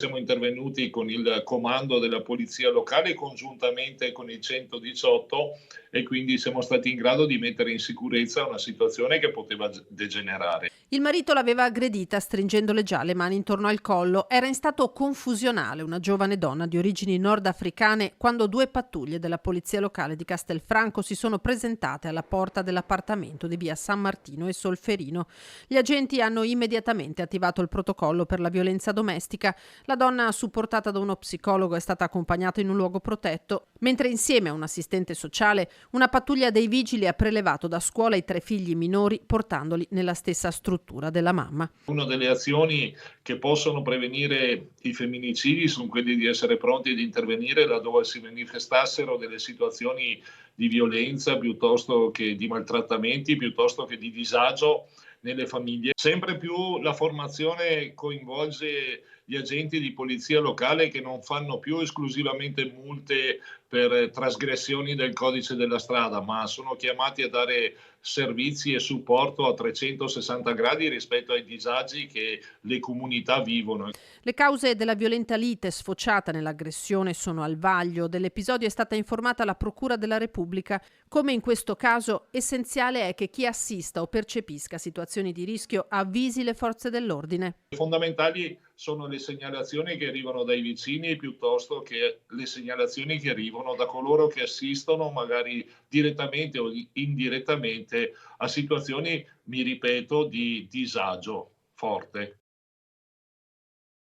Siamo intervenuti con il comando della polizia locale congiuntamente con il 118 e quindi siamo stati in grado di mettere in sicurezza una situazione che poteva degenerare. Il marito l'aveva aggredita stringendole già le mani intorno al collo. Era in stato confusionale una giovane donna di origini nordafricane quando due pattuglie della polizia locale di Castelfranco si sono presentate alla porta dell'appartamento di via San Martino e Solferino. Gli agenti hanno immediatamente attivato il protocollo per la violenza domestica. La donna, supportata da uno psicologo, è stata accompagnata in un luogo protetto, mentre insieme a un assistente sociale una pattuglia dei vigili ha prelevato da scuola i 3 figli minori portandoli nella stessa struttura della mamma. Una delle azioni che possono prevenire i femminicidi sono quelli di essere pronti ad intervenire laddove si manifestassero delle situazioni di violenza piuttosto che di maltrattamenti, piuttosto che di disagio nelle famiglie. Sempre più la formazione coinvolge gli agenti di polizia locale che non fanno più esclusivamente multe per trasgressioni del codice della strada, ma sono chiamati a dare servizi e supporto a 360 gradi rispetto ai disagi che le comunità vivono. Le cause della violenta lite sfociata nell'aggressione sono al vaglio. Dell'episodio è stata informata la Procura della Repubblica. Come in questo caso, essenziale è che chi assista o percepisca situazioni di rischio avvisi le forze dell'ordine. Fondamentali sono le segnalazioni che arrivano dai vicini piuttosto che le segnalazioni che arrivano da coloro che assistono magari direttamente o indirettamente a situazioni, mi ripeto, di disagio forte.